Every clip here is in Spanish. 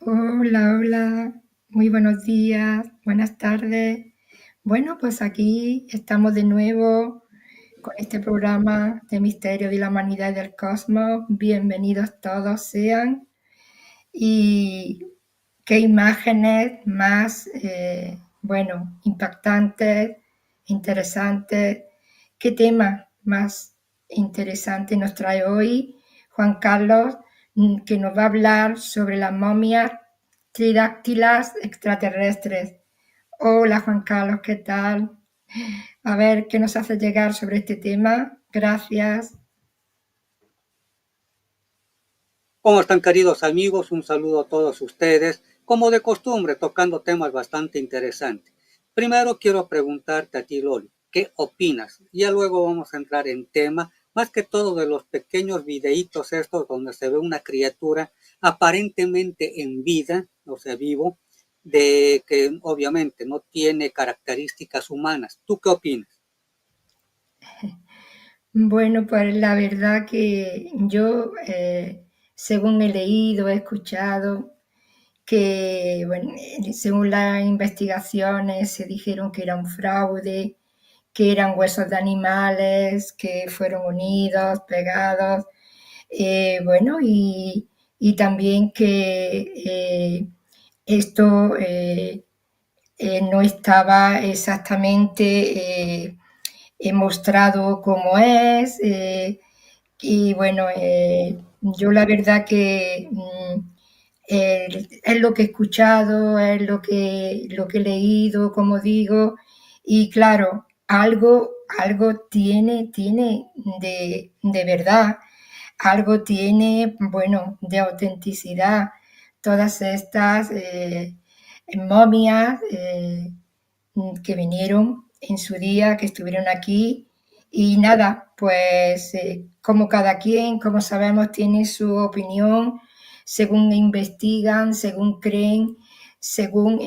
Hola, hola, muy buenos días, buenas tardes. Bueno, pues aquí estamos de nuevo con este programa de Misterio de la Humanidad y del Cosmos. Bienvenidos todos sean. Y qué imágenes más, bueno, impactantes, interesantes, qué tema más interesante nos trae hoy Juan Carlos, que nos va a hablar sobre las momias tridáctilas extraterrestres. Hola Juan Carlos, ¿qué tal? A ver, ¿qué nos hace llegar sobre este tema? Gracias. ¿Cómo están, queridos amigos? Un saludo a todos ustedes, como de costumbre, tocando temas bastante interesantes. Primero quiero preguntarte a ti, Loli, ¿qué opinas? Ya luego vamos a entrar en tema, más que todo de los pequeños videitos estos donde se ve una criatura aparentemente en vida, o sea, vivo, de que obviamente no tiene características humanas. ¿Tú qué opinas? Bueno, pues la verdad que yo, según he leído, he escuchado, que, bueno, según las investigaciones se dijeron que era un fraude, que eran huesos de animales que fueron unidos, pegados, bueno, y también que esto no estaba exactamente mostrado como es. Y bueno, yo la verdad que es lo que he escuchado, es lo que he leído, como digo, y claro, algo tiene de verdad, algo tiene, bueno, de autenticidad. Todas estas momias que vinieron en su día, que estuvieron aquí. Y nada, pues como cada quien, como sabemos, tiene su opinión, según investigan, según creen, según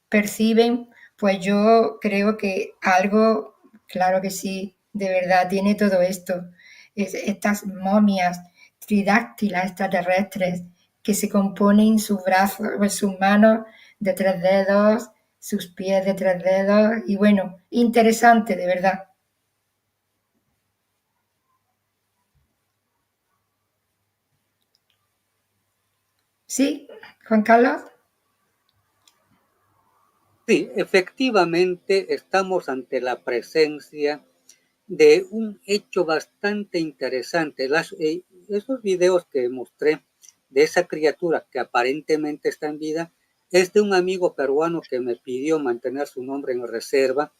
perciben, pues yo creo que algo, claro que sí, de verdad tiene todo esto. Estas momias tridáctilas extraterrestres que se componen sus brazos, sus manos de 3 dedos, sus pies de 3 dedos, y bueno, interesante, de verdad. ¿Sí, Juan Carlos? Sí, efectivamente estamos ante la presencia de un hecho bastante interesante. Esos videos que mostré de esa criatura que aparentemente está en vida es de un amigo peruano que me pidió mantener su nombre en reserva,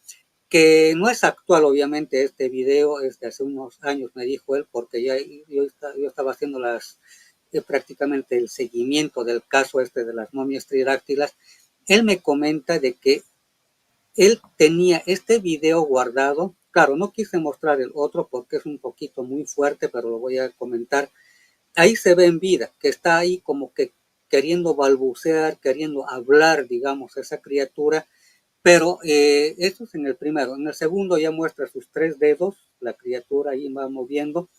que no es actual, obviamente. Este video es de hace unos años, me dijo él, porque ya yo estaba haciendo prácticamente el seguimiento del caso este de las momias tridáctilas. Él me comenta de que él tenía este video guardado. Claro, no quise mostrar el otro porque es un poquito muy fuerte, pero lo voy a comentar. Ahí se ve en vida, que está ahí como que queriendo balbucear, queriendo hablar, digamos, esa criatura. Pero eso es en el primero. En el segundo ya muestra sus 3 dedos, la criatura ahí va moviendo.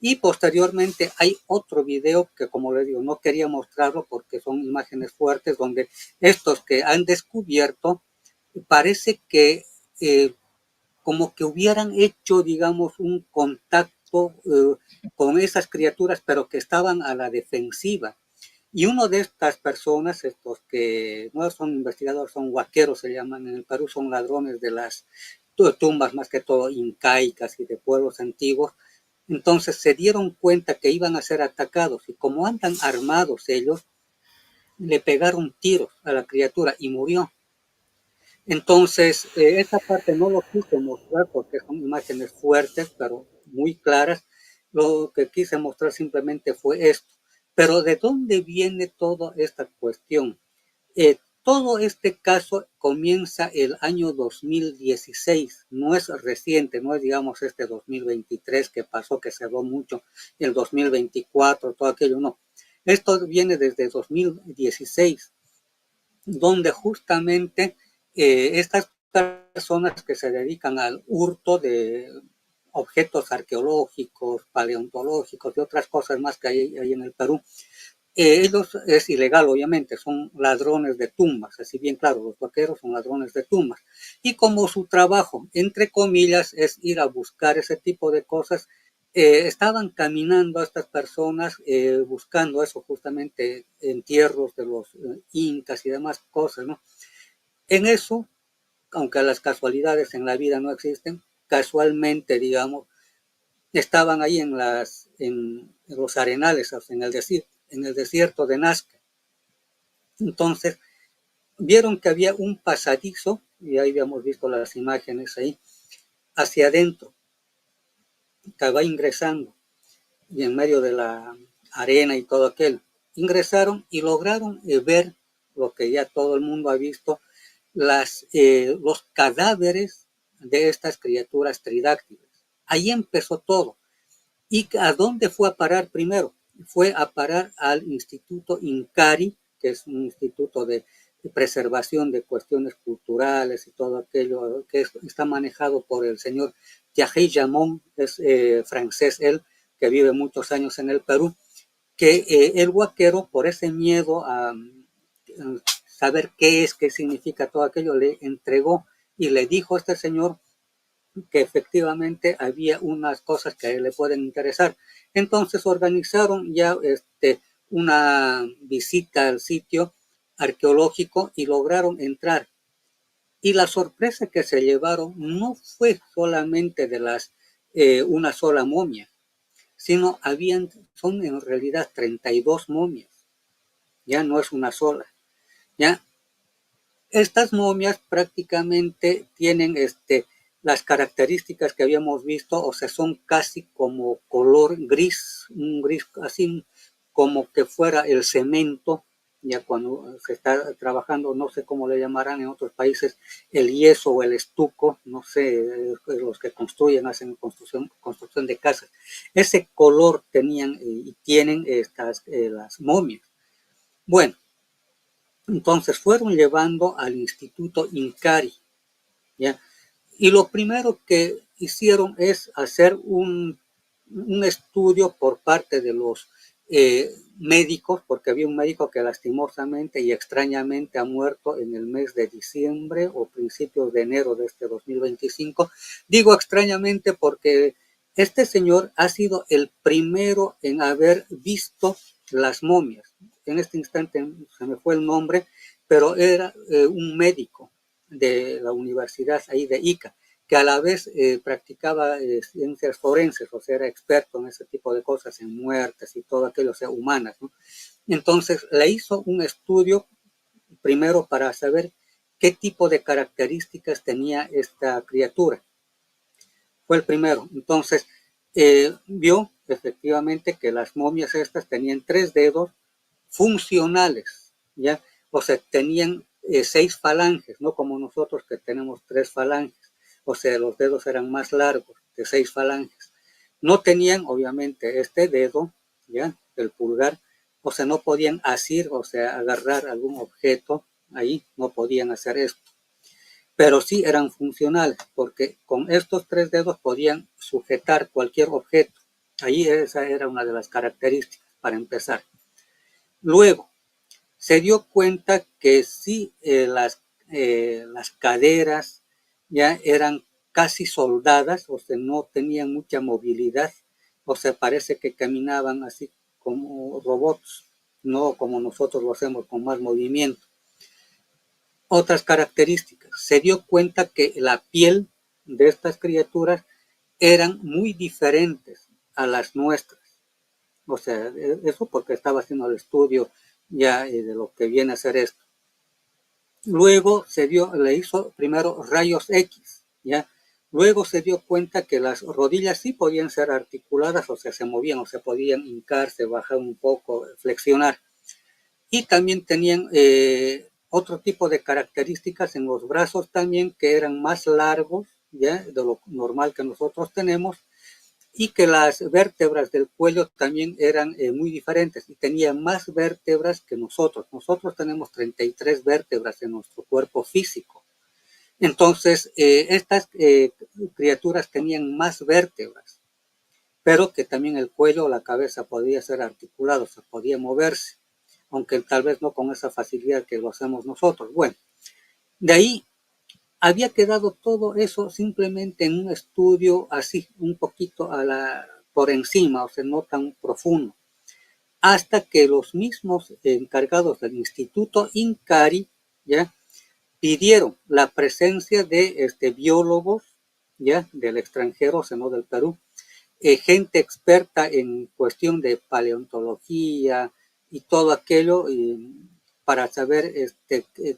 Y posteriormente hay otro video que, como les digo, no quería mostrarlo porque son imágenes fuertes, donde estos que han descubierto parece que como que hubieran hecho, digamos, un contacto con esas criaturas, pero que estaban a la defensiva. Y uno de estas personas, estos que no son investigadores, son huaqueros, se llaman en el Perú, son ladrones de las tumbas, más que todo incaicas y de pueblos antiguos. Entonces se dieron cuenta que iban a ser atacados, y como andan armados ellos, le pegaron tiros a la criatura y murió. Entonces, esta parte no lo quise mostrar porque son imágenes fuertes, pero muy claras. Lo que quise mostrar simplemente fue esto. Pero ¿de dónde viene toda esta cuestión? Todo este caso comienza el año 2016, no es reciente, no es, digamos, este 2023 que pasó, que se habló mucho, el 2024, todo aquello, no. Esto viene desde 2016, donde justamente estas personas que se dedican al hurto de objetos arqueológicos, paleontológicos y otras cosas más que hay en el Perú, ellos es ilegal, obviamente, son ladrones de tumbas, así bien claro, los vaqueros son ladrones de tumbas. Y como su trabajo, entre comillas, es ir a buscar ese tipo de cosas, estaban caminando a estas personas buscando eso, justamente entierros de los incas y demás cosas, ¿no? En eso, aunque las casualidades en la vida no existen, casualmente, digamos, estaban ahí en los arenales, o sea, en el desierto de Nazca. Entonces, vieron que había un pasadizo, y ahí habíamos visto las imágenes ahí, hacia adentro, que va ingresando, y en medio de la arena y todo aquello. Ingresaron y lograron ver lo que ya todo el mundo ha visto, los cadáveres de estas criaturas tridáctiles. Ahí empezó todo. ¿Y a dónde fue a parar primero? Fue a parar al Instituto INCARI, que es un instituto de preservación de cuestiones culturales y todo aquello que está manejado por el señor Thierry Jamon, es francés él, que vive muchos años en el Perú, que el huaquero, por ese miedo a saber qué significa todo aquello, le entregó y le dijo a este señor que efectivamente había unas cosas que le pueden interesar. Entonces organizaron ya una visita al sitio arqueológico y lograron entrar. Y la sorpresa que se llevaron no fue solamente de una sola momia, sino son en realidad 32 momias. Ya no es una sola. Ya estas momias prácticamente tienen las características que habíamos visto, o sea, son casi como color gris, un gris así como que fuera el cemento, ya cuando se está trabajando, no sé cómo le llamarán en otros países, el yeso o el estuco, no sé, los que hacen construcción de casas. Ese color tenían y tienen las momias. Bueno, entonces fueron llevando al Instituto INCARI, ¿ya? Y lo primero que hicieron es hacer un estudio por parte de los médicos, porque había un médico que lastimosamente y extrañamente ha muerto en el mes de diciembre o principios de enero de este 2025. Digo extrañamente porque este señor ha sido el primero en haber visto las momias. En este instante se me fue el nombre, pero era un médico de la universidad ahí de Ica, que a la vez practicaba ciencias forenses, o sea, era experto en ese tipo de cosas, en muertes y todo aquello, o sea, humanas, ¿no? Entonces, le hizo un estudio primero para saber qué tipo de características tenía esta criatura. Fue el primero. Entonces, vio efectivamente que las momias estas tenían 3 dedos funcionales, ¿ya? O sea, tenían 6 falanges, no como nosotros que tenemos 3 falanges. O sea, los dedos eran más largos, de 6 falanges. No tenían, obviamente, este dedo, ¿ya? El pulgar, o sea, no podían asir, o sea, agarrar algún objeto, ahí no podían hacer esto. Pero sí eran funcionales, porque con estos 3 dedos podían sujetar cualquier objeto. Ahí esa era una de las características, para empezar. Luego, se dio cuenta que sí las caderas ya eran casi soldadas, o sea, no tenían mucha movilidad, o sea, parece que caminaban así como robots, no como nosotros lo hacemos con más movimiento. Otras características, se dio cuenta que la piel de estas criaturas eran muy diferentes a las nuestras. O sea, eso porque estaba haciendo el estudio ya de lo que viene a ser esto. Luego le hizo primero rayos X, ¿ya? Luego se dio cuenta que las rodillas sí podían ser articuladas, o sea, se movían, o sea, podían hincarse, bajar un poco, flexionar. Y también tenían otro tipo de características en los brazos también, que eran más largos, ¿ya? De lo normal que nosotros tenemos, y que las vértebras del cuello también eran muy diferentes y tenían más vértebras que nosotros. Nosotros tenemos 33 vértebras en nuestro cuerpo físico. Entonces, estas criaturas tenían más vértebras, pero que también el cuello o la cabeza podía ser articulado, o sea, podía moverse. aunque tal vez no con esa facilidad que lo hacemos nosotros. Bueno, de ahí había quedado todo eso simplemente en un estudio así, un poquito por encima, o sea, no tan profundo, hasta que los mismos encargados del Instituto INCARI ya pidieron la presencia de biólogos ya del extranjero, o sea, no del Perú, gente experta en cuestión de paleontología y todo aquello, para saber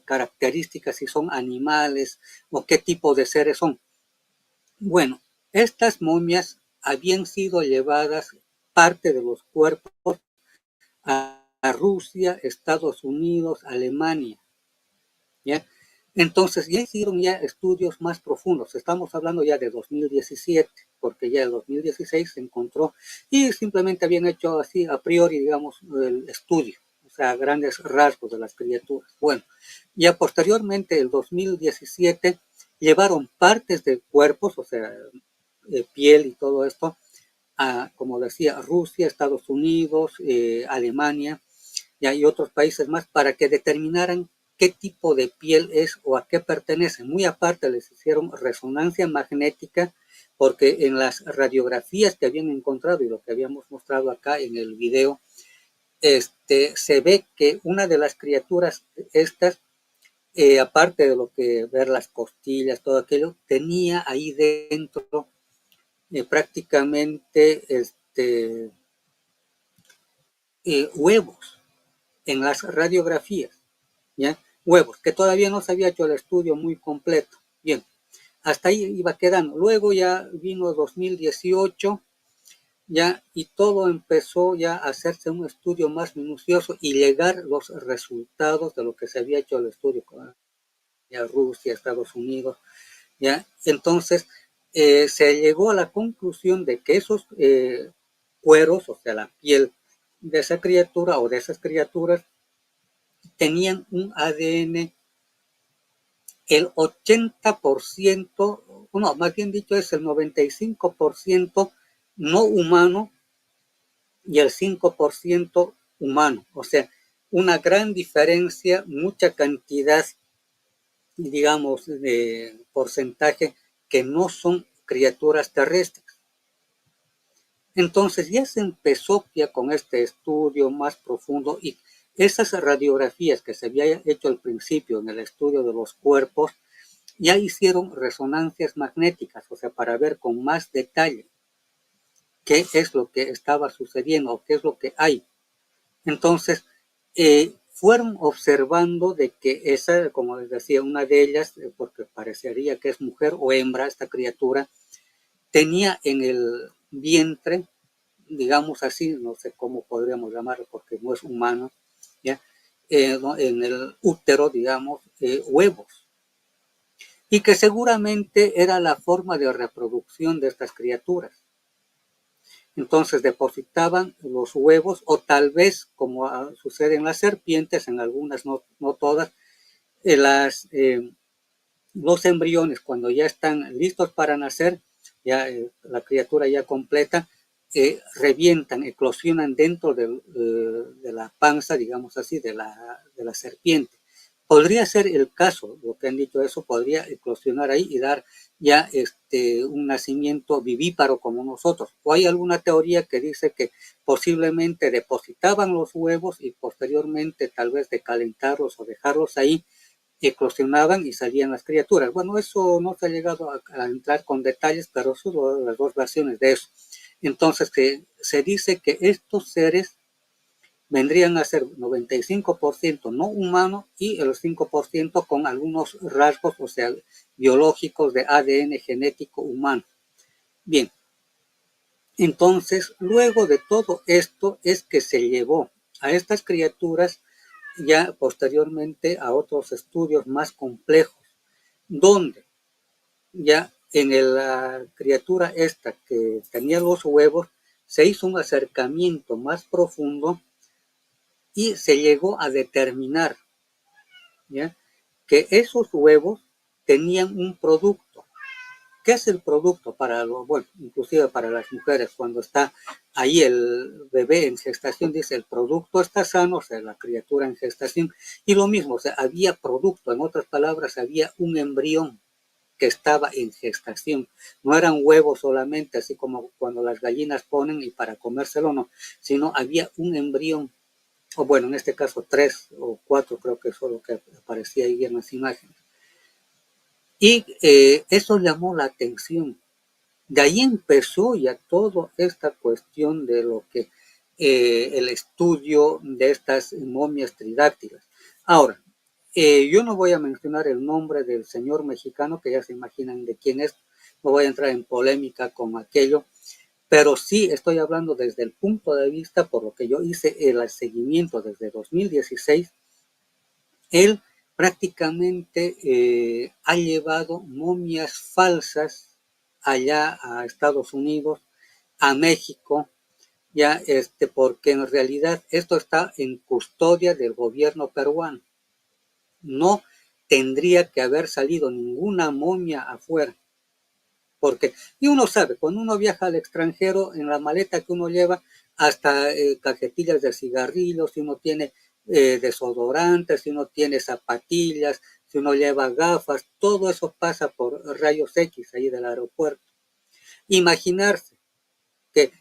características, si son animales o qué tipo de seres son. Bueno, estas momias habían sido llevadas, parte de los cuerpos, a Rusia, Estados Unidos, Alemania, ¿ya? Entonces ya hicieron ya estudios más profundos, estamos hablando ya de 2017, porque ya en 2016 se encontró y simplemente habían hecho así a priori, digamos, el estudio, o sea, grandes rasgos de las criaturas. Bueno, ya posteriormente, el 2017, llevaron partes de cuerpos, o sea, piel y todo esto, a, como decía, Rusia, Estados Unidos, Alemania, y hay otros países más, para que determinaran qué tipo de piel es o a qué pertenece. Muy aparte, les hicieron resonancia magnética, porque en las radiografías que habían encontrado y lo que habíamos mostrado acá en el video, se ve que una de las criaturas estas, aparte de lo que ver las costillas, todo aquello, tenía ahí dentro prácticamente huevos en las radiografías, ¿ya? Huevos, que todavía no se había hecho el estudio muy completo. Bien, hasta ahí iba quedando. Luego ya vino 2018, ya, y todo empezó ya a hacerse un estudio más minucioso y llegar los resultados de lo que se había hecho el estudio con Rusia, Estados Unidos, ya. Entonces, se llegó a la conclusión de que esos cueros, o sea, la piel de esa criatura o de esas criaturas, tenían un ADN el 80%, no, más bien dicho es el 95% no humano y el 5% humano. O sea, una gran diferencia, mucha cantidad, digamos, de porcentaje que no son criaturas terrestres. Entonces ya se empezó ya con este estudio más profundo, y esas radiografías que se había hecho al principio en el estudio de los cuerpos, ya hicieron resonancias magnéticas, o sea, para ver con más detalle qué es lo que estaba sucediendo o qué es lo que hay. Entonces, fueron observando de que esa, como les decía, una de ellas, porque parecería que es mujer o hembra esta criatura, tenía en el vientre, digamos así, no sé cómo podríamos llamarlo porque no es humano, ¿ya? En el útero, digamos, huevos, y que seguramente era la forma de reproducción de estas criaturas. Entonces depositaban los huevos, o tal vez, como sucede en las serpientes, en algunas, no, no todas, los embriones, cuando ya están listos para nacer, ya la criatura ya completa, revientan, eclosionan dentro de la panza, digamos así, de la serpiente. Podría ser el caso, lo que han dicho eso, podría eclosionar ahí y dar ya un nacimiento vivíparo como nosotros. O hay alguna teoría que dice que posiblemente depositaban los huevos y posteriormente, tal vez de calentarlos o dejarlos ahí, eclosionaban y salían las criaturas. Bueno, eso no se ha llegado a entrar con detalles, pero son las dos versiones de eso. Entonces, se dice que estos seres vendrían a ser 95% no humanos y el 5% con algunos rasgos, o sea, biológicos de ADN genético humano. Bien, entonces, luego de todo esto es que se llevó a estas criaturas ya posteriormente a otros estudios más complejos, donde ya en la criatura esta que tenía los huevos, se hizo un acercamiento más profundo y se llegó a determinar, ¿ya?, que esos huevos tenían un producto ¿qué es el producto para bueno, inclusive para las mujeres cuando está ahí el bebé en gestación? Dice, el producto está sano, o sea, la criatura en gestación, y lo mismo, o sea, había producto, en otras palabras, había un embrión que estaba en gestación. No eran huevos solamente, así como cuando las gallinas ponen y para comérselo no, sino había un embrión, o bueno, en este caso 3 o 4, creo que fue lo que aparecía ahí en las imágenes. Y eso llamó la atención. De ahí empezó ya toda esta cuestión de lo que el estudio de estas momias tridáctilas. Ahora, yo no voy a mencionar el nombre del señor mexicano, que ya se imaginan de quién es, no voy a entrar en polémica con aquello, pero sí estoy hablando desde el punto de vista, por lo que yo hice el seguimiento desde 2016, él prácticamente ha llevado momias falsas allá a Estados Unidos, a México, ya porque en realidad esto está en custodia del gobierno peruano. No tendría que haber salido ninguna momia afuera. Porque, y uno sabe, cuando uno viaja al extranjero, en la maleta que uno lleva, hasta cajetillas de cigarrillos, si uno tiene desodorantes, si uno tiene zapatillas, si uno lleva gafas, todo eso pasa por rayos X ahí del aeropuerto. Imaginarse que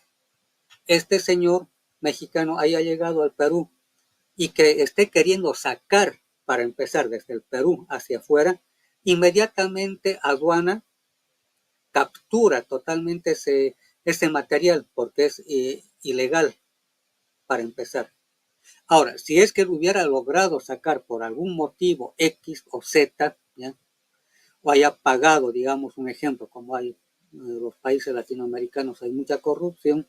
este señor mexicano haya llegado al Perú y que esté queriendo sacar, para empezar desde el Perú hacia afuera, inmediatamente aduana captura totalmente ese material porque es ilegal para empezar. Ahora, si es que lo hubiera logrado sacar por algún motivo X o Z, ¿ya? O haya pagado, digamos, un ejemplo, como hay en los países latinoamericanos, hay mucha corrupción,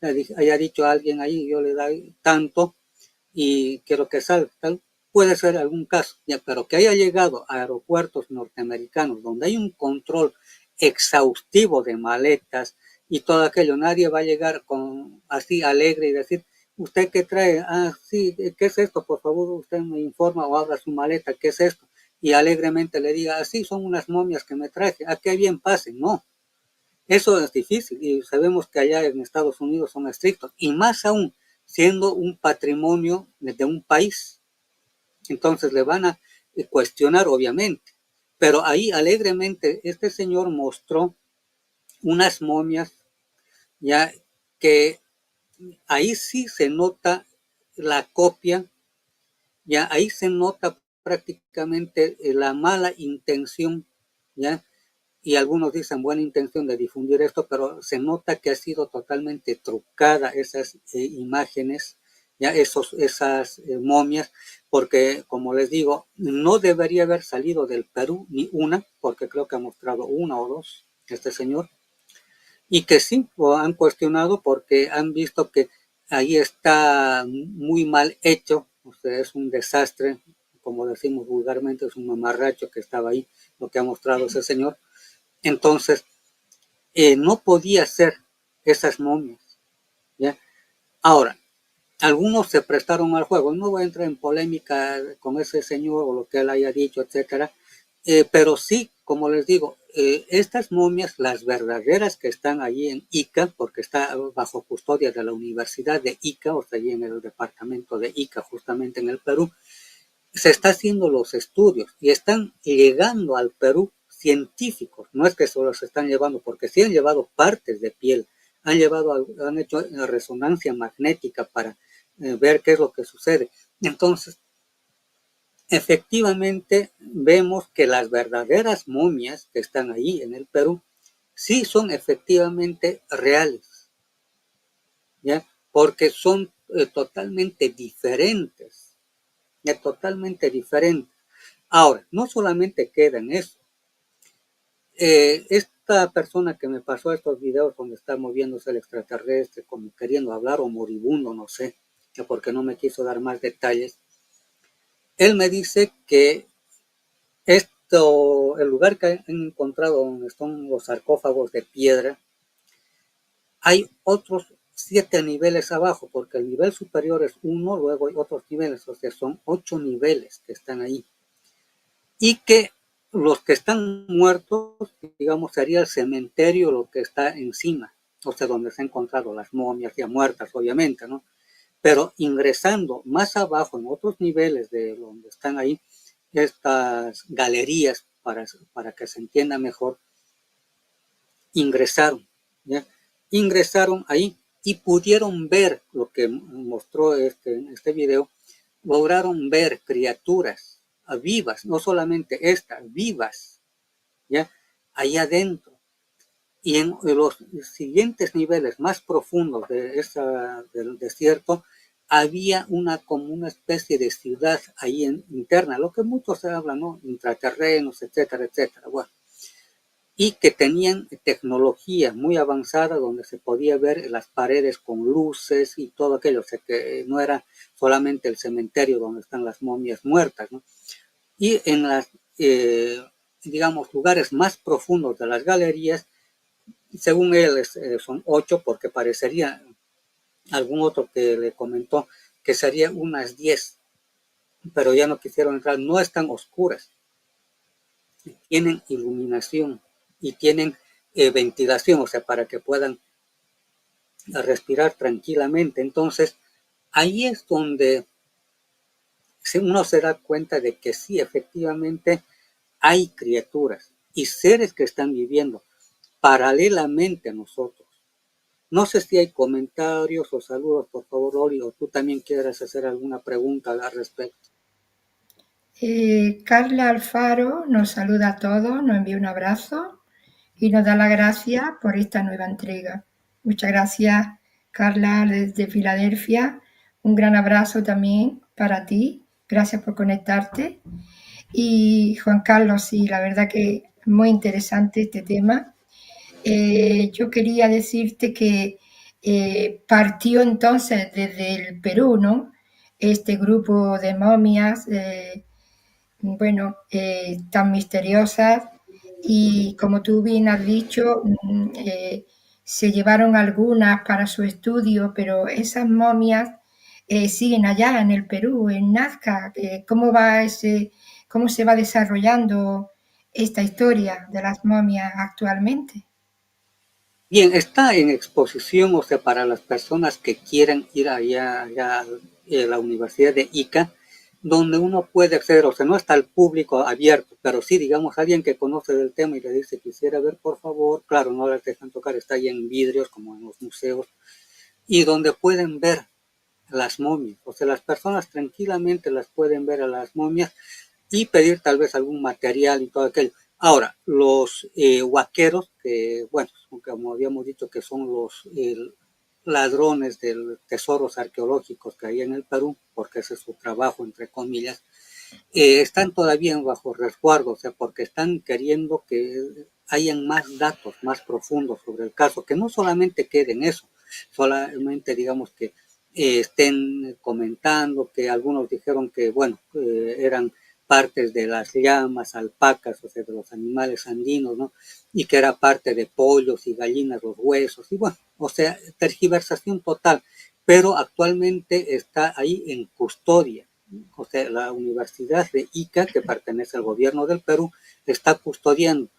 haya dicho a alguien ahí, yo le doy tanto y quiero que salga, tal, puede ser algún caso, ¿ya? Pero que haya llegado a aeropuertos norteamericanos donde hay un control exhaustivo de maletas y todo aquello, nadie va a llegar con así alegre y decir, ¿usted qué trae? Ah, sí, ¿qué es esto? Por favor, usted me informa o abra su maleta, ¿qué es esto? Y alegremente le diga, así son unas momias que me traje, a qué bien pasen. No, eso es difícil y sabemos que allá en Estados Unidos son estrictos y más aún siendo un patrimonio de un país. Entonces le van a cuestionar obviamente. Pero ahí alegremente este señor mostró unas momias ya que ahí sí se nota la copia, ya ahí se nota prácticamente la mala intención, ya, y algunos dicen buena intención de difundir esto, pero se nota que ha sido totalmente trucada esas imágenes, ya esas momias, porque como les digo, no debería haber salido del Perú ni una, porque creo que ha mostrado una o dos este señor, y que sí lo han cuestionado porque han visto que ahí está muy mal hecho, o sea, es un desastre, como decimos vulgarmente, es un mamarracho que estaba ahí, lo que ha mostrado ese señor. Entonces, no podía ser esas momias, ¿ya? Ahora, algunos se prestaron al juego, no voy a entrar en polémica con ese señor o lo que él haya dicho, etcétera, pero sí, como les digo, estas momias, las verdaderas que están allí en Ica, porque está bajo custodia de la Universidad de Ica, o sea, allí en el departamento de Ica, justamente en el Perú, se está haciendo los estudios y están llegando al Perú científicos, no es que solo se están llevando, porque sí han llevado partes de piel, han hecho resonancia magnética para ver qué es lo que sucede. Entonces, efectivamente, vemos que las verdaderas momias que están ahí en el Perú sí son efectivamente reales, ¿ya? Porque son totalmente diferentes, ya totalmente diferentes. Ahora, no solamente queda en eso. Esta persona que me pasó estos videos donde está moviéndose el extraterrestre, como queriendo hablar o moribundo, no sé, porque no me quiso dar más detalles, él me dice que el lugar que han encontrado donde están los sarcófagos de piedra, hay otros 7 niveles abajo, porque el nivel superior es 1, luego hay otros niveles, o sea, son 8 niveles que están ahí. Y que los que están muertos, digamos, sería el cementerio lo que está encima, o sea, donde se han encontrado las momias ya muertas, obviamente, ¿no? Pero ingresando más abajo, en otros niveles de donde están ahí, estas galerías, para que se entienda mejor, ingresaron, ¿ya? Ingresaron ahí y pudieron ver lo que mostró este video, lograron ver criaturas vivas, no solamente estas, vivas, ¿ya? Ahí adentro. Y en los siguientes niveles más profundos del desierto, había como una especie de ciudad ahí interna, lo que muchos hablan, ¿no? Intraterrenos, etcétera, etcétera. Bueno, y que tenían tecnología muy avanzada donde se podía ver las paredes con luces y todo aquello, o sea que no era solamente el cementerio donde están las momias muertas, ¿no? Y en las, digamos, lugares más profundos de las galerías, según él son 8, porque parecería algún otro que le comentó que serían unas 10, pero ya no quisieron entrar, no están oscuras, tienen iluminación y tienen ventilación, o sea, para que puedan respirar tranquilamente. Entonces, ahí es donde uno se da cuenta de que sí, efectivamente, hay criaturas y seres que están viviendo paralelamente a nosotros. No sé si hay comentarios o saludos, por favor, Loli, o tú también quieras hacer alguna pregunta al respecto. Carla Alfaro nos saluda a todos, nos envía un abrazo y nos da las gracias por esta nueva entrega. Muchas gracias, Carla, desde Filadelfia. Un gran abrazo también para ti. Gracias por conectarte. Y Juan Carlos, sí, la verdad que muy interesante este tema. Yo quería decirte que partió entonces desde el Perú, ¿no? Este grupo de momias, bueno, tan misteriosas y como tú bien has dicho, se llevaron algunas para su estudio, pero esas momias siguen allá en el Perú, en Nazca. ¿Cómo se va desarrollando esta historia de las momias actualmente? Bien, está en exposición, o sea, para las personas que quieran ir allá a la Universidad de Ica, donde uno puede acceder, o sea, no está al público abierto, pero sí, digamos, alguien que conoce del tema y le dice, quisiera ver, por favor, claro, no les dejan tocar, está ahí en vidrios, como en los museos, y donde pueden ver las momias, o sea, las personas tranquilamente las pueden ver a las momias y pedir tal vez algún material y todo aquello. Ahora, los huaqueros, que bueno, como habíamos dicho que son los ladrones de tesoros arqueológicos que hay en el Perú, porque ese es su trabajo, entre comillas, están todavía bajo resguardo, o sea, porque están queriendo que hayan más datos más profundos sobre el caso, que no solamente quede en eso, solamente digamos que estén comentando, que algunos dijeron que, bueno, eran partes de las llamas, alpacas, o sea, de los animales andinos, ¿no? Y que era parte de pollos y gallinas, los huesos, y bueno, o sea, tergiversación total, pero actualmente está ahí en custodia. O sea, la Universidad de Ica, que pertenece al gobierno del Perú, está custodiando.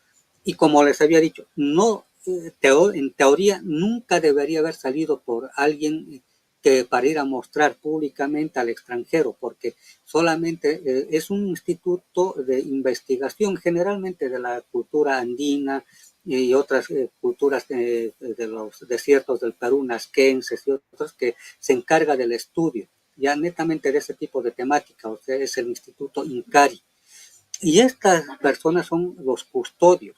Y como les había dicho, no, en teoría nunca debería haber salido por alguien que para ir a mostrar públicamente al extranjero, porque solamente es un instituto de investigación, generalmente de la cultura andina y otras culturas de los desiertos del Perú, nazquenses y otros, que se encarga del estudio ya netamente de ese tipo de temática, o sea, es el Instituto INCARI. Y estas personas son los custodios.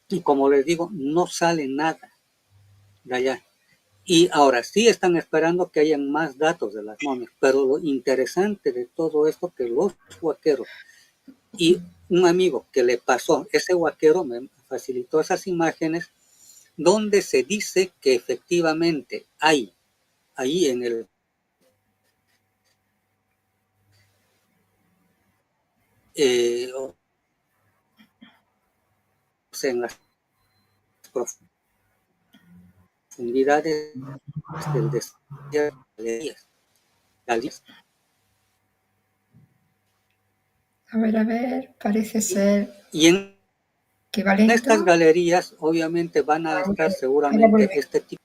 Y como les digo, no sale nada de allá. Y ahora sí están esperando que hayan más datos de las momias, pero lo interesante de todo esto que los huaqueros y un amigo que le pasó, ese huaquero me facilitó esas imágenes donde se dice que efectivamente hay ahí en el o sea, en las profundidades del desierto, galerías, A ver, parece ser Y en que va lento. estas galerías obviamente van a estar Ahora seguramente vuelve. este tipo.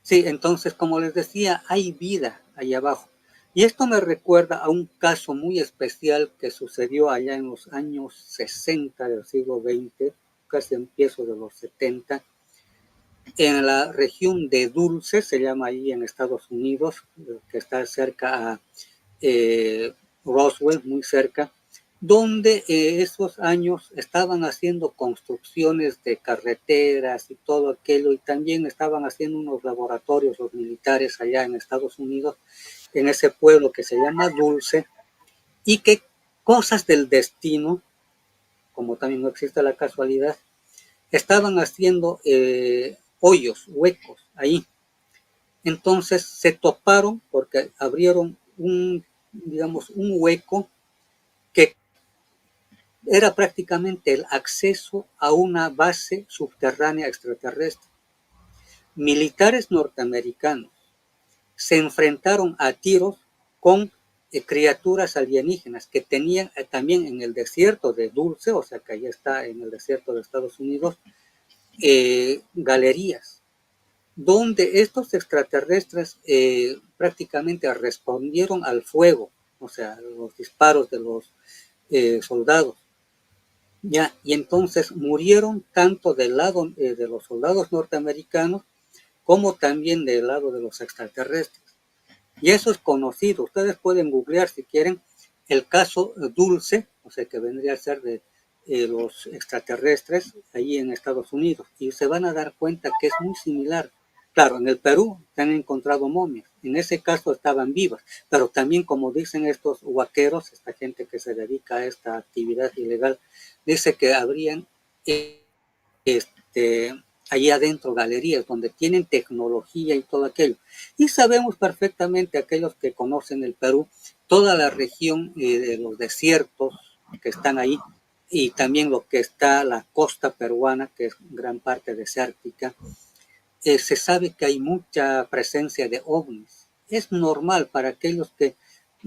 Sí, entonces, como les decía, hay vida ahí abajo. Y esto me recuerda a un caso muy especial que sucedió allá en los años 60 del siglo XX, casi empiezo de los 70, en la región de Dulce, se llama ahí en Estados Unidos, que está cerca a Roswell, muy cerca, donde esos años estaban haciendo construcciones de carreteras y todo aquello, y también estaban haciendo unos laboratorios los militares allá en Estados Unidos, en ese pueblo que se llama Dulce, y que cosas del destino, como también no existe la casualidad, estaban haciendo hoyos, huecos ahí. Entonces se toparon porque abrieron digamos, un hueco que era prácticamente el acceso a una base subterránea extraterrestre. Militares norteamericanos se enfrentaron a tiros con criaturas alienígenas que tenían también en el desierto de Dulce, o sea que allá está en el desierto de Estados Unidos, galerías, donde estos extraterrestres prácticamente respondieron al fuego, o sea, los disparos de los soldados. Ya, y entonces murieron tanto del lado de los soldados norteamericanos como también del lado de los extraterrestres. Y eso es conocido. Ustedes pueden googlear si quieren el caso Dulce, o sea, que vendría a ser de los extraterrestres ahí en Estados Unidos. Y se van a dar cuenta que es muy similar. Claro, en el Perú se han encontrado momias. En ese caso estaban vivas. Pero también, como dicen estos huaqueros, esta gente que se dedica a esta actividad ilegal, dice que habrían este, allí adentro galerías donde tienen tecnología y todo aquello. Y sabemos perfectamente, aquellos que conocen el Perú, toda la región de los desiertos que están ahí, y también lo que está la costa peruana, que es gran parte desértica, se sabe que hay mucha presencia de ovnis. Es normal para aquellos que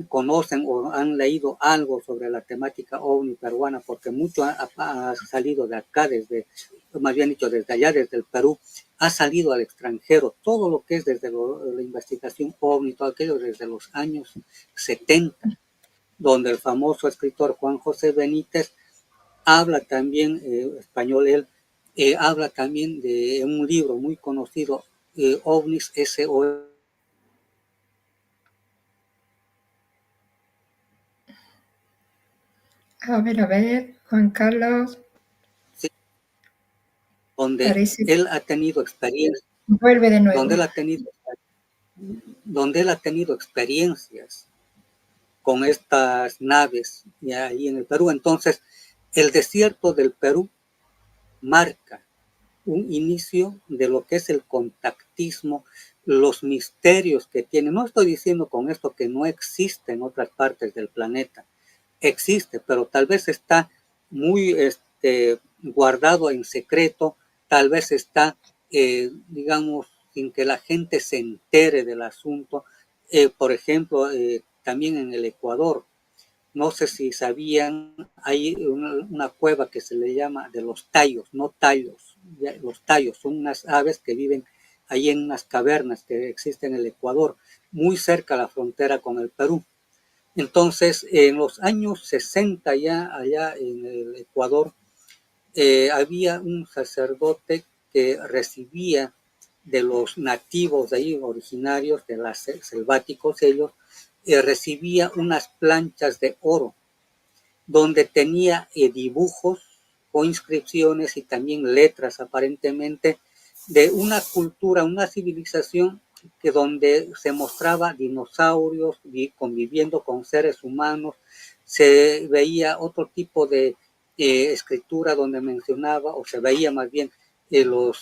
conocen o han leído algo sobre la temática ovni peruana, porque mucho ha salido de acá, desde, más bien dicho, desde allá, desde el Perú, ha salido al extranjero. Todo lo que es desde la investigación ovni, todo aquello desde los años 70, donde el famoso escritor Juan José Benítez habla también, español él, habla también de un libro muy conocido, OVNIS SOS. A ver, Juan Carlos, Donde parece él ha tenido experiencias, que vuelve de nuevo. donde él ha tenido experiencias con estas naves y ahí en el Perú. Entonces, el desierto del Perú marca un inicio de lo que es el contactismo, los misterios que tiene. No estoy diciendo con esto que no existe en otras partes del planeta. Existe, pero tal vez está muy guardado en secreto, tal vez está, digamos, sin que la gente se entere del asunto. Por ejemplo, también en el Ecuador, no sé si sabían, hay una cueva que se le llama de los tallos, no tallos. Los tallos son unas aves que viven ahí en unas cavernas que existen en el Ecuador, muy cerca a la frontera con el Perú. Entonces, en los años 60 ya allá en el Ecuador, había un sacerdote que recibía de los nativos de ahí, originarios de las selváticos ellos, recibía unas planchas de oro donde tenía dibujos o inscripciones y también letras aparentemente de una cultura, una civilización que donde se mostraba dinosaurios conviviendo con seres humanos, se veía otro tipo de escritura donde mencionaba, o se veía más bien el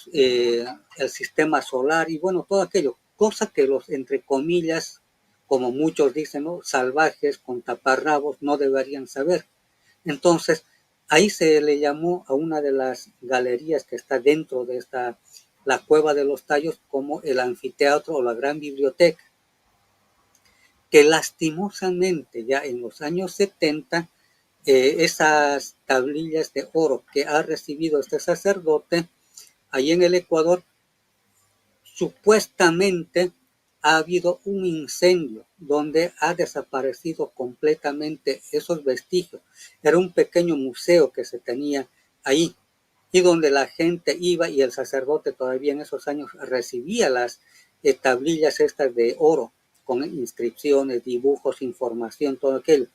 sistema solar y bueno, todo aquello, cosa que los, entre comillas, como muchos dicen, ¿no?, salvajes con taparrabos no deberían saber. Entonces, ahí se le llamó a una de las galerías que está dentro de la Cueva de los Tallos como el anfiteatro o la gran biblioteca, que lastimosamente ya en los años 70, esas tablillas de oro que ha recibido este sacerdote ahí en el Ecuador, supuestamente ha habido un incendio donde ha desaparecido completamente esos vestigios. Era un pequeño museo que se tenía ahí y donde la gente iba y el sacerdote todavía en esos años recibía las tablillas estas de oro con inscripciones, dibujos, información, todo aquello.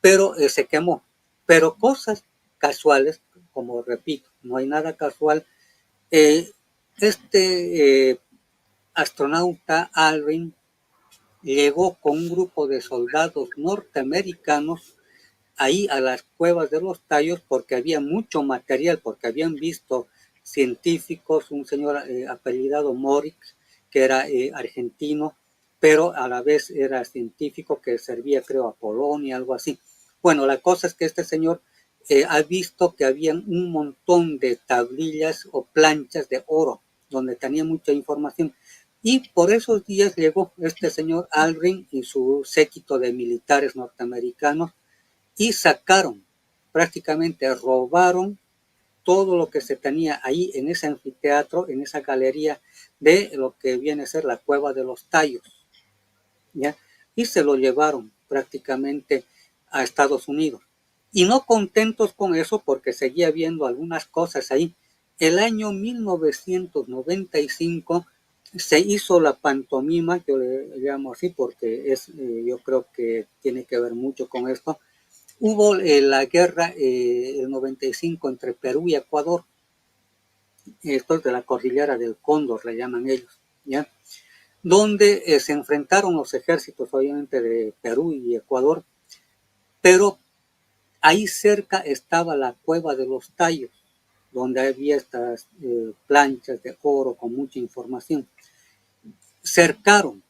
Pero se quemó. Pero cosas casuales, como repito, no hay nada casual. Este astronauta Aldrin llegó con un grupo de soldados norteamericanos ahí a las cuevas de los tallos porque había mucho material, porque habían visto científicos, un señor apellidado Moritz, que era argentino, pero a la vez era científico que servía, creo, a Polonia, algo así. Bueno, la cosa es que este señor ha visto que habían un montón de tablillas o planchas de oro, donde tenía mucha información. Y por esos días llegó este señor Aldrin y su séquito de militares norteamericanos y sacaron, prácticamente robaron todo lo que se tenía ahí en ese anfiteatro, en esa galería de lo que viene a ser la Cueva de los Tallos, ¿ya? Y se lo llevaron prácticamente a Estados Unidos. Y no contentos con eso, porque seguía viendo algunas cosas ahí, el año 1995 se hizo la pantomima, yo le llamo así porque es, yo creo que tiene que ver mucho con esto. Hubo la guerra el 95 entre Perú y Ecuador, esto es de la cordillera del Cóndor, le llaman ellos, ¿ya? Donde se enfrentaron los ejércitos, obviamente, de Perú y Ecuador, pero ahí cerca estaba la Cueva de los Tallos, donde había estas planchas de oro con mucha información. Cercaron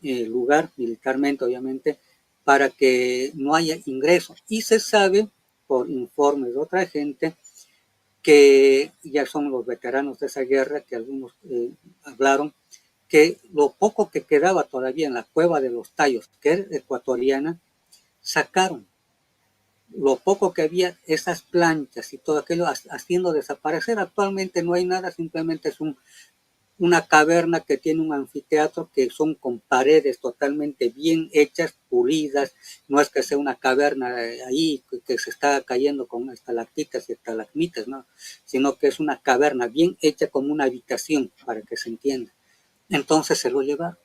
el lugar militarmente, obviamente, para que no haya ingreso. Y se sabe, por informes de otra gente, que ya son los veteranos de esa guerra, que algunos hablaron, que lo poco que quedaba todavía en la Cueva de los Tallos, que era ecuatoriana, sacaron lo poco que había, esas planchas y todo aquello, haciendo desaparecer. Actualmente no hay nada, simplemente es una caverna que tiene un anfiteatro que son con paredes totalmente bien hechas, pulidas. No es que sea una caverna ahí que se está cayendo con estalactitas y estalagmitas, ¿no? Sino que es una caverna bien hecha como una habitación, para que se entienda. Entonces se lo llevaron.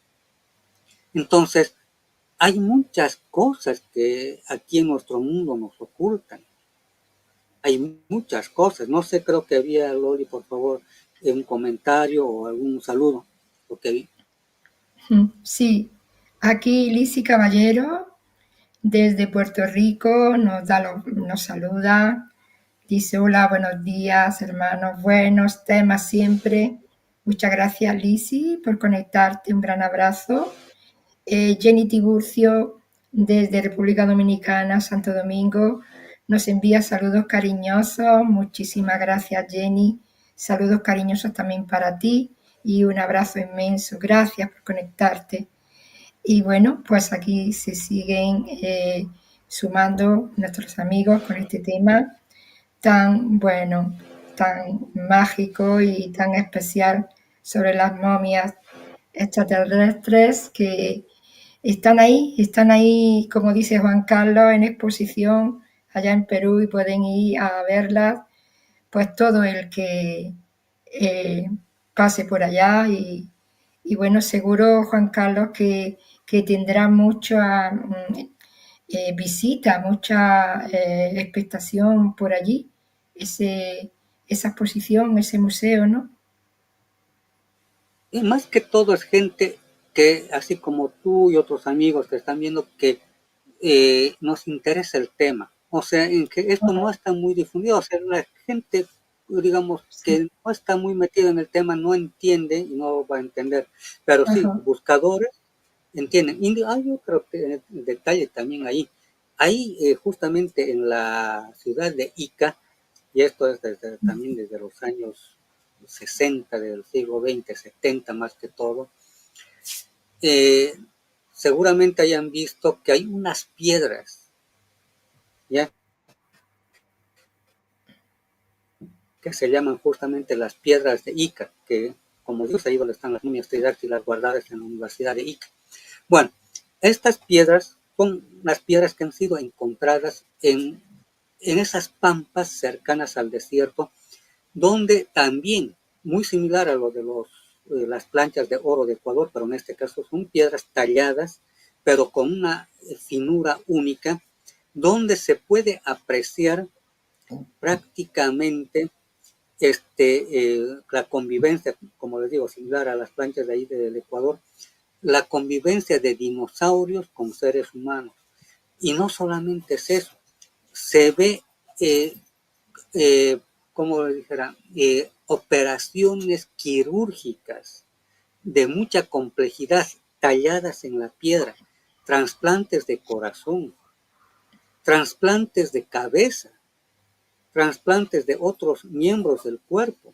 Entonces, hay muchas cosas que aquí en nuestro mundo nos ocultan. Hay muchas cosas. No sé, creo que había, Loli, por favor, un comentario o algún saludo. Porque Sí, aquí Lisi Caballero, desde Puerto Rico, nos saluda. Dice, hola, buenos días, hermanos, buenos temas siempre. Muchas gracias, Lisi, por conectarte. Un gran abrazo. Jenny Tiburcio, desde República Dominicana, Santo Domingo, nos envía saludos cariñosos. Muchísimas gracias, Jenny. Saludos cariñosos también para ti y un abrazo inmenso. Gracias por conectarte. Y bueno, pues aquí se siguen sumando nuestros amigos con este tema tan bueno, tan mágico y tan especial sobre las momias extraterrestres que están ahí, como dice Juan Carlos, en exposición allá en Perú y pueden ir a verlas, pues todo el que eh, pase por allá y bueno, seguro Juan Carlos que tendrá mucha visita, mucha expectación por allí, esa exposición, ese museo, ¿no? y más que todo es gente que, así como tú y otros amigos que están viendo, que nos interesa el tema. O sea, en que esto no está muy difundido. O sea, la gente, digamos, Sí. que no está muy metida en el tema, no entiende y no va a entender. Pero sí, Ajá. buscadores entienden. Y hay otro detalle también ahí. Ahí, justamente en la ciudad de Ica, y esto es también desde los años 60 del siglo XX, 70 más que todo, eh, seguramente hayan visto que hay unas piedras, ¿ya? Que se llaman justamente las piedras de Ica, que como Dios, ahí donde están las momias tridáctilas guardadas en la Universidad de Ica. Bueno, estas piedras son las piedras que han sido encontradas en esas pampas cercanas al desierto, donde también, muy similar a lo de las planchas de oro de Ecuador, pero en este caso son piedras talladas, pero con una finura única, donde se puede apreciar prácticamente la convivencia, como les digo, similar a las planchas de ahí del Ecuador, la convivencia de dinosaurios con seres humanos. Y no solamente es eso, se ve, como le dijera, operaciones quirúrgicas de mucha complejidad talladas en la piedra, trasplantes de corazón, trasplantes de cabeza, trasplantes de otros miembros del cuerpo,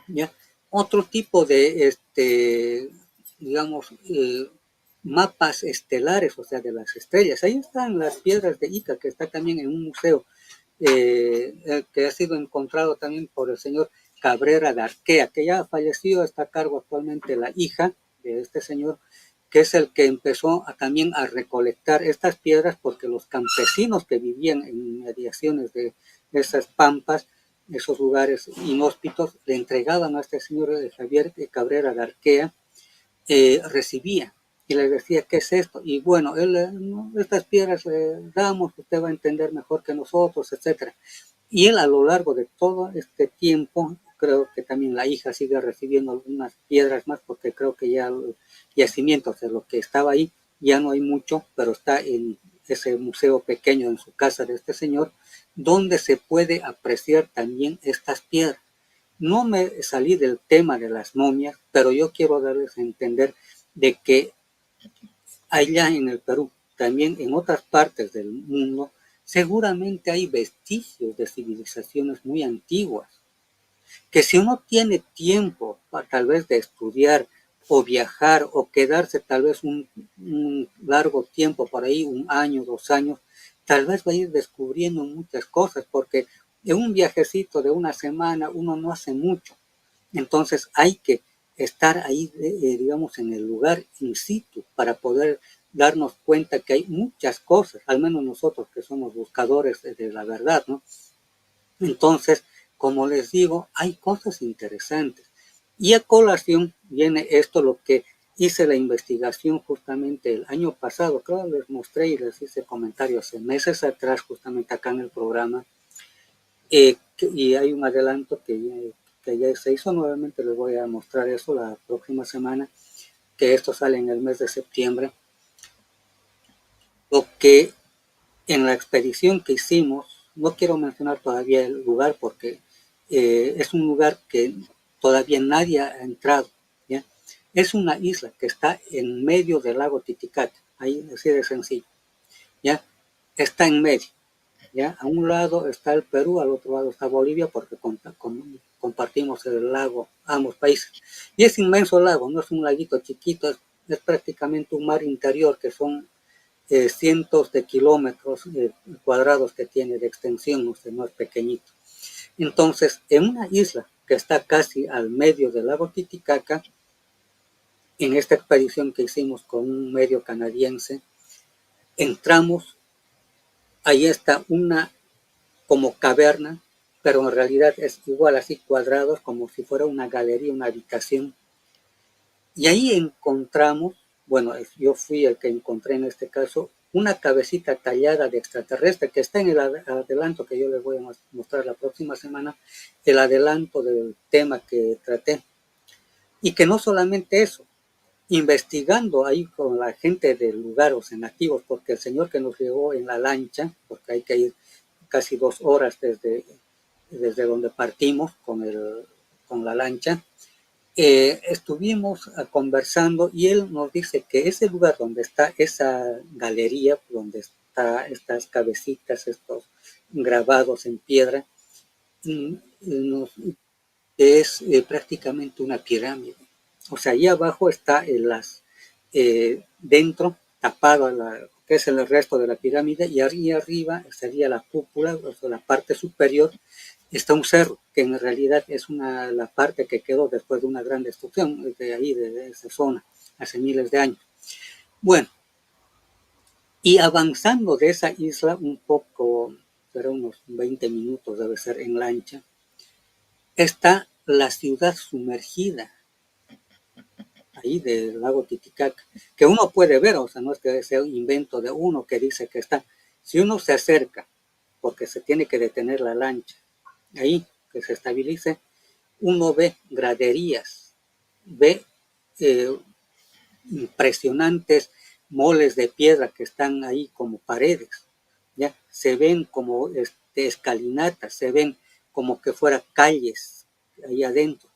¿ya? Otro tipo de, digamos, mapas estelares, o sea, de las estrellas. Ahí están las piedras de Ica, que está también en un museo que ha sido encontrado también por el señor Cabrera de Arquea, que ya falleció, está a cargo actualmente la hija de este señor, que es el que empezó también a recolectar estas piedras, porque los campesinos que vivían en mediaciones de esas pampas, esos lugares inhóspitos, le entregaban a este señor Javier Cabrera de Arquea, recibía y le decía, ¿qué es esto? Y bueno, él, no, estas piedras le damos, usted va a entender mejor que nosotros, etcétera. Y él a lo largo de todo este tiempo, creo que también la hija sigue recibiendo algunas piedras más, porque creo que ya el yacimiento, o sea, lo que estaba ahí, ya no hay mucho, pero está en ese museo pequeño en su casa de este señor, donde se puede apreciar también estas piedras. No me salí del tema de las momias, pero yo quiero darles a entender de que allá en el Perú, también en otras partes del mundo, seguramente hay vestigios de civilizaciones muy antiguas, que si uno tiene tiempo tal vez de estudiar o viajar o quedarse tal vez un largo tiempo por ahí, 1 año, 2 años, tal vez va a ir descubriendo muchas cosas, porque en un viajecito de una semana uno no hace mucho. Entonces hay que estar ahí, digamos, en el lugar in situ para poder darnos cuenta que hay muchas cosas, al menos nosotros que somos buscadores de la verdad, ¿no? Entonces, como les digo, hay cosas interesantes. Y a colación viene esto, lo que hice la investigación justamente el año pasado, creo que les mostré y les hice comentarios hace meses atrás, justamente acá en el programa, y hay un adelanto que ya se hizo, nuevamente les voy a mostrar eso la próxima semana, que esto sale en el mes de septiembre, lo que en la expedición que hicimos, no quiero mencionar todavía el lugar porque es un lugar que todavía nadie ha entrado, ¿ya? Es una isla que está en medio del lago Titicaca, ahí así de sencillo, ¿ya? Está en medio, ¿ya? A un lado está el Perú, al otro lado está Bolivia, porque compartimos el lago, ambos países. Y es inmenso lago, no es un laguito chiquito, es prácticamente un mar interior que son cientos de kilómetros cuadrados que tiene de extensión, o sea, no es pequeñito. Entonces, en una isla que está casi al medio del lago Titicaca, en esta expedición que hicimos con un medio canadiense, entramos, ahí está una como caverna, pero en realidad es igual así cuadrados, como si fuera una galería, una habitación. Y ahí encontramos, bueno, yo fui el que encontré en este caso, una cabecita tallada de extraterrestre que está en el adelanto que yo les voy a mostrar la próxima semana, el adelanto del tema que traté. Y que no solamente eso, investigando ahí con la gente del lugar, o sea, nativos, porque el señor que nos llevó en la lancha, porque hay que ir casi 2 horas desde donde partimos con la lancha, estuvimos conversando y él nos dice que ese lugar donde está esa galería, donde está estas cabecitas, estos grabados en piedra, es prácticamente una pirámide. O sea, ahí abajo está dentro, tapado que es el resto de la pirámide, y ahí arriba sería la cúpula, o sea, la parte superior, está un cerro, que en realidad es la parte que quedó después de una gran destrucción de ahí, de esa zona, hace miles de años. Bueno, y avanzando de esa isla un poco, será unos 20 minutos debe ser en lancha, está la ciudad sumergida, ahí del lago Titicaca, que uno puede ver, o sea, no es que sea un invento de uno que dice que está. Si uno se acerca, porque se tiene que detener la lancha, ahí, que se estabilice, uno ve graderías, ve eh, impresionantes moles de piedra que están ahí como paredes, ¿ya? Se ven como escalinatas, se ven como que fuera calles ahí adentro.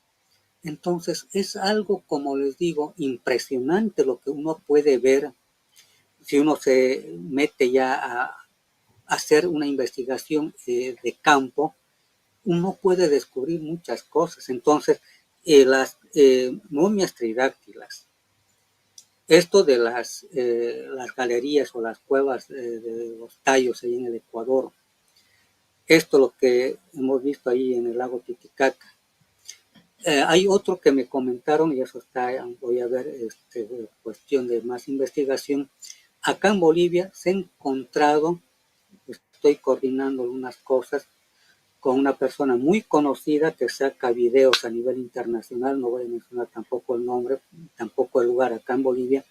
Entonces es algo, como les digo, impresionante lo que uno puede ver si uno se mete ya a hacer una investigación de campo. Uno puede descubrir muchas cosas. Entonces, las momias tridáctilas, esto de las galerías o las cuevas de los tallos ahí en el Ecuador, esto lo que hemos visto ahí en el lago Titicaca. Hay otro que me comentaron, y eso está, voy a ver, cuestión de más investigación. Acá en Bolivia se ha encontrado, estoy coordinando algunas cosas con una persona muy conocida que saca videos a nivel internacional, no voy a mencionar tampoco el nombre, tampoco el lugar acá en Bolivia,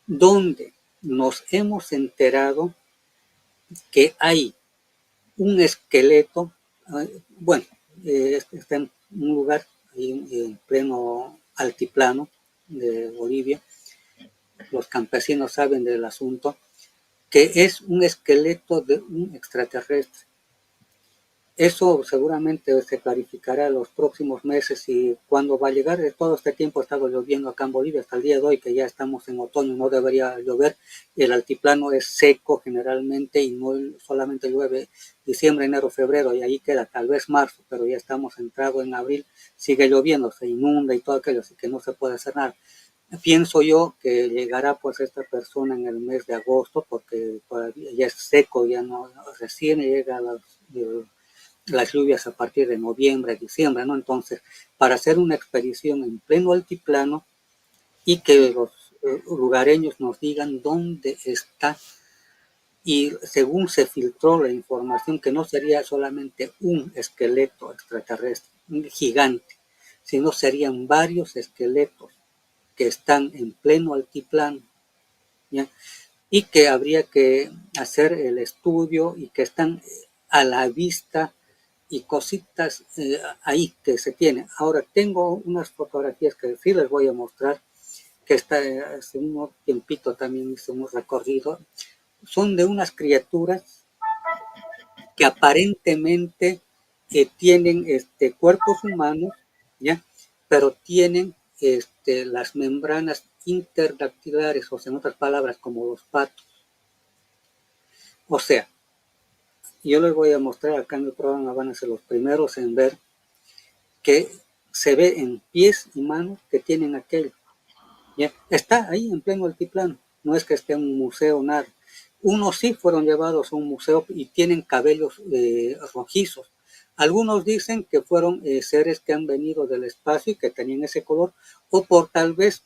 donde nos hemos enterado que hay un esqueleto, bueno, está en un lugar en pleno altiplano de Bolivia, los campesinos saben del asunto, que es un esqueleto de un extraterrestre. Eso seguramente se clarificará en los próximos meses y cuando va a llegar. Todo este tiempo ha estado lloviendo acá en Bolivia hasta el día de hoy, que ya estamos en otoño, no debería llover. El altiplano es seco generalmente y no solamente llueve diciembre, enero, febrero y ahí queda tal vez marzo, pero ya estamos entrado en abril, sigue lloviendo, se inunda y todo aquello, así que no se puede hacer nada. Pienso yo que llegará pues esta persona en el mes de agosto porque todavía ya es seco, ya no, recién llega las lluvias a partir de noviembre, diciembre, ¿no? Entonces, para hacer una expedición en pleno altiplano y que los lugareños nos digan dónde está, y según se filtró la información, que no sería solamente un esqueleto extraterrestre, un gigante, sino serían varios esqueletos que están en pleno altiplano, ¿ya? Y que habría que hacer el estudio y que están a la vista y cositas ahí que se tiene. Ahora tengo unas fotografías que sí les voy a mostrar, que está, hace un tiempito también hice un recorrido. Son de unas criaturas que aparentemente tienen cuerpos humanos, ¿ya? Pero tienen las membranas interdactilares, o sea, en otras palabras, como los patos. O sea, yo les voy a mostrar acá en el programa, van a ser los primeros en ver que se ve en pies y manos que tienen aquello. ¿Ya? Está ahí en pleno altiplano, no es que esté en un museo, nada. Unos sí fueron llevados a un museo y tienen cabellos rojizos. Algunos dicen que fueron seres que han venido del espacio y que tenían ese color, o por tal vez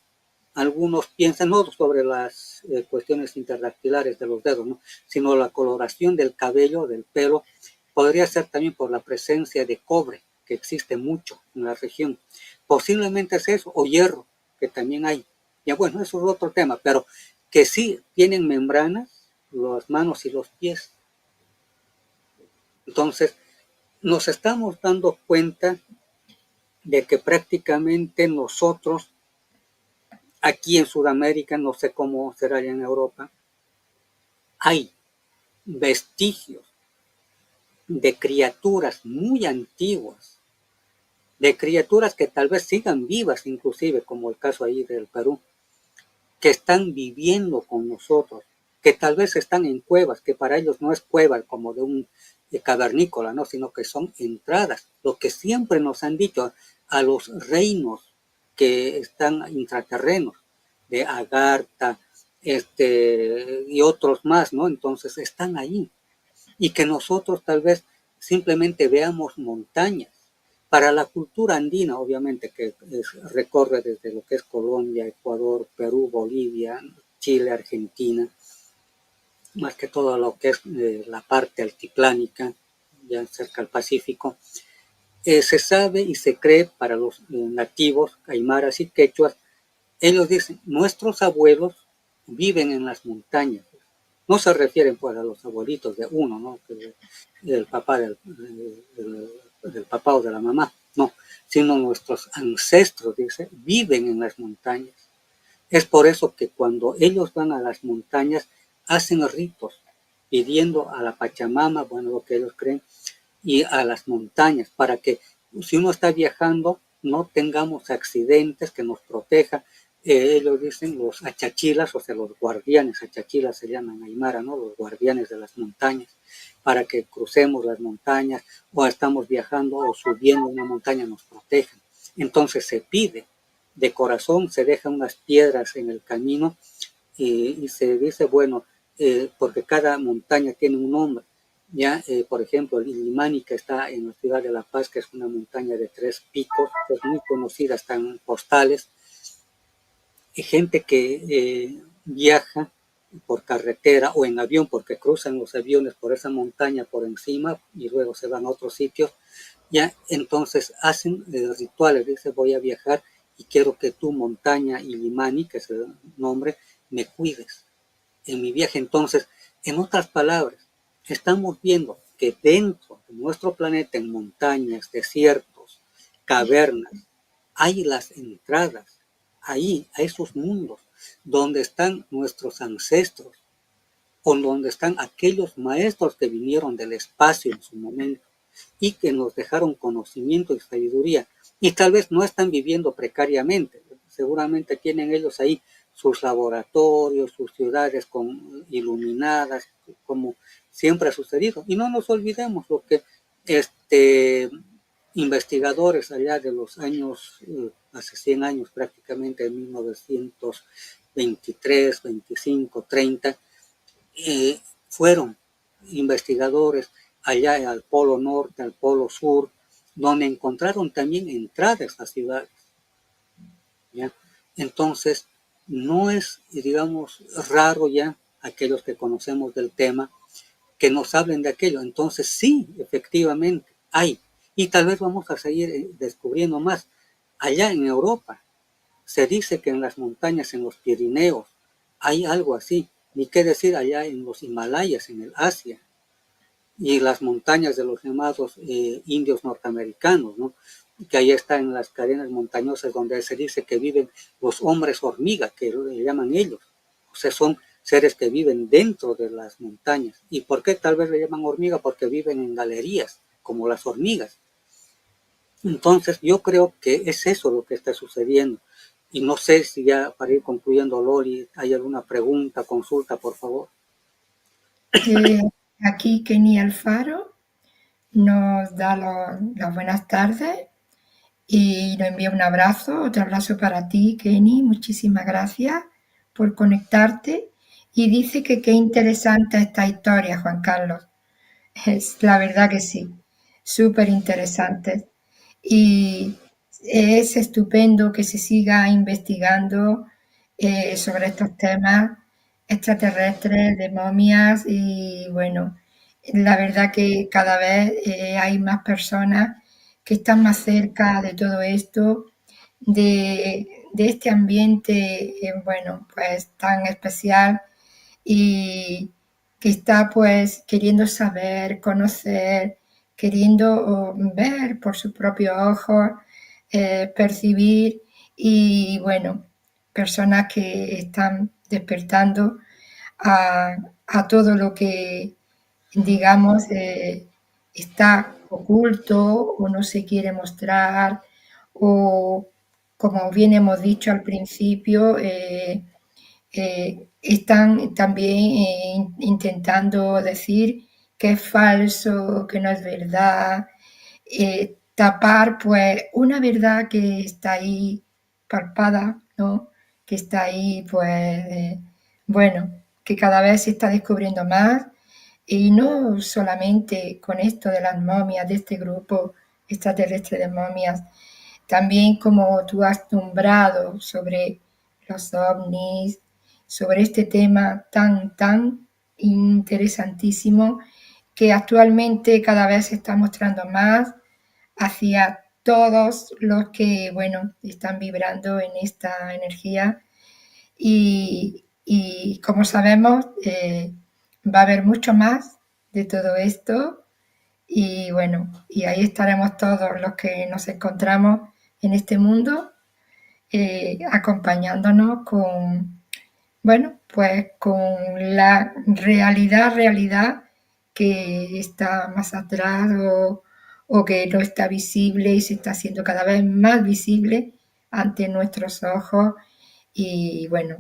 algunos piensan no sobre las cuestiones interdactilares de los dedos, ¿no? Sino la coloración del cabello, del pelo, podría ser también por la presencia de cobre, que existe mucho en la región. Posiblemente es eso, o hierro, que también hay. Ya bueno, eso es otro tema, pero que sí tienen membranas, las manos y los pies. Entonces, nos estamos dando cuenta de que prácticamente nosotros, aquí en Sudamérica, no sé cómo será allá en Europa, hay vestigios de criaturas muy antiguas, de criaturas que tal vez sigan vivas, inclusive, como el caso ahí del Perú, que están viviendo con nosotros, que tal vez están en cuevas, que para ellos no es cueva como de un cavernícola, ¿no? Sino que son entradas, lo que siempre nos han dicho a los reinos que están intraterrenos. de Agartha, y otros más, ¿no? Entonces están ahí. Y que nosotros tal vez simplemente veamos montañas. Para la cultura andina, obviamente, que recorre desde lo que es Colombia, Ecuador, Perú, Bolivia, Chile, Argentina, más que todo lo que es la parte altiplánica, ya cerca al Pacífico, se sabe y se cree para los nativos, aymaras y quechuas, ellos dicen, nuestros abuelos viven en las montañas. No se refieren pues a los abuelitos de uno, ¿no? El papá del papá o de la mamá, no, sino nuestros ancestros, dice, viven en las montañas. Es por eso que cuando ellos van a las montañas, hacen ritos, pidiendo a la Pachamama, bueno, lo que ellos creen, y a las montañas, para que si uno está viajando, no tengamos accidentes, que nos proteja. Ellos dicen los achachilas, o sea, los guardianes, achachilas se llaman aymara, ¿no? Los guardianes de las montañas, para que crucemos las montañas, o estamos viajando o subiendo una montaña, nos protejan. Entonces se pide de corazón, se dejan unas piedras en el camino y se dice, bueno, porque cada montaña tiene un nombre. Ya, por ejemplo, el Illimani, que está en la ciudad de La Paz, que es una montaña de 3 picos, que es muy conocida, están en postales. Hay gente que viaja por carretera o en avión, porque cruzan los aviones por esa montaña por encima y luego se van a otros sitios. Ya, entonces hacen rituales, dice, voy a viajar y quiero que tu montaña Illimani, que es el nombre, me cuides en mi viaje. Entonces, en otras palabras, estamos viendo que dentro de nuestro planeta, en montañas, desiertos, cavernas, hay las entradas, ahí, a esos mundos, donde están nuestros ancestros, o donde están aquellos maestros que vinieron del espacio en su momento y que nos dejaron conocimiento y sabiduría. Y tal vez no están viviendo precariamente, seguramente tienen ellos ahí sus laboratorios, sus ciudades iluminadas, como siempre ha sucedido. Y no nos olvidemos lo que investigadores allá de los años, hace 100 años prácticamente, en 1923, 25, 30, fueron investigadores allá al Polo Norte, al Polo Sur, donde encontraron también entradas a ciudades. ¿Ya? Entonces, no es, digamos, raro ya aquellos que conocemos del tema que nos hablen de aquello. Entonces, sí, efectivamente, hay. Y tal vez vamos a seguir descubriendo más. Allá en Europa, se dice que en las montañas, en los Pirineos, hay algo así. Ni qué decir allá en los Himalayas, en el Asia, y las montañas de los llamados indios norteamericanos, ¿no? Que ahí están en las cadenas montañosas donde se dice que viven los hombres hormiga, que le llaman ellos. O sea, son seres que viven dentro de las montañas. ¿Y por qué tal vez le llaman hormiga? Porque viven en galerías, como las hormigas. Entonces, yo creo que es eso lo que está sucediendo. Y no sé si ya para ir concluyendo, Loli, hay alguna pregunta, consulta, por favor. Aquí Kenny Alfaro nos da las buenas tardes y nos envía un abrazo, otro abrazo para ti, Kenny. Muchísimas gracias por conectarte. Y dice que qué interesante esta historia, Juan Carlos. Es la verdad que sí, súper interesante. Y es estupendo que se siga investigando sobre estos temas extraterrestres, de momias y bueno, la verdad que cada vez hay más personas que están más cerca de todo esto, de este ambiente, bueno, pues tan especial y que está pues queriendo saber, conocer, queriendo ver por sus propios ojos, percibir y bueno, personas que están despertando a, a todo lo que digamos está oculto o no se quiere mostrar o como bien hemos dicho al principio, están también intentando decir que es falso, que no es verdad, tapar pues una verdad que está ahí palpada, ¿no? que está ahí, pues, bueno, que cada vez se está descubriendo más, y no solamente con esto de las momias, de este grupo extraterrestre de momias, también como tú has nombrado sobre los ovnis, sobre este tema tan interesantísimo que actualmente cada vez se está mostrando más hacia todos los que, bueno, están vibrando en esta energía y como sabemos, va a haber mucho más de todo esto y bueno, y ahí estaremos todos los que nos encontramos en este mundo, acompañándonos con, bueno, pues con la realidad que está más atrás o que no está visible y se está haciendo cada vez más visible ante nuestros ojos. Y bueno,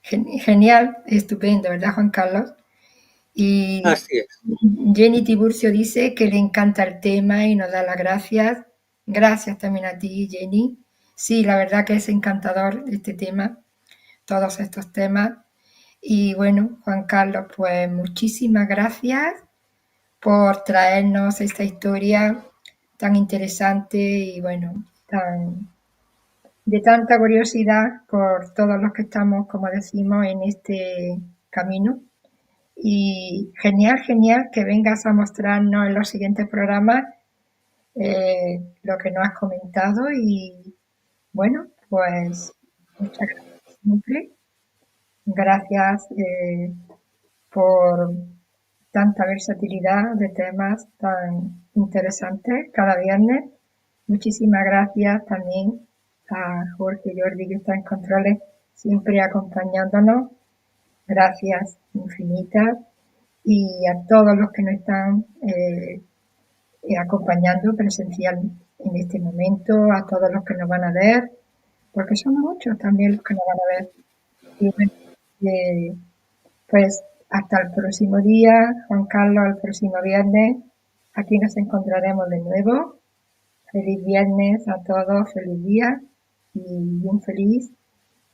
genial, estupendo, ¿verdad, Juan Carlos? Y Así es. Jenny Tiburcio dice que le encanta el tema y nos da las gracias. Gracias también a ti, Jenny. Sí, la verdad que es encantador este tema, todos estos temas. Y bueno, Juan Carlos, pues muchísimas gracias por traernos esta historia tan interesante y bueno, de tanta curiosidad por todos los que estamos, como decimos, en este camino. Y genial que vengas a mostrarnos en los siguientes programas lo que nos has comentado y bueno, pues muchas gracias siempre. Gracias por tanta versatilidad de temas tan interesantes cada viernes. Muchísimas gracias también a Jorge Jordi que está en controles, siempre acompañándonos. Gracias infinitas y a todos los que nos están acompañando presencial en este momento, a todos los que nos van a ver, porque son muchos también los que nos van a ver. Y bueno, pues hasta el próximo día, Juan Carlos, el próximo viernes. Aquí nos encontraremos de nuevo. Feliz viernes a todos, feliz día y un feliz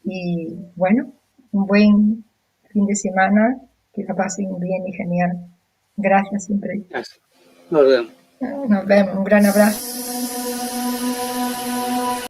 y bueno, un buen fin de semana, que lo pasen bien y genial. Gracias siempre. Así. Nos vemos. Nos vemos, un gran abrazo.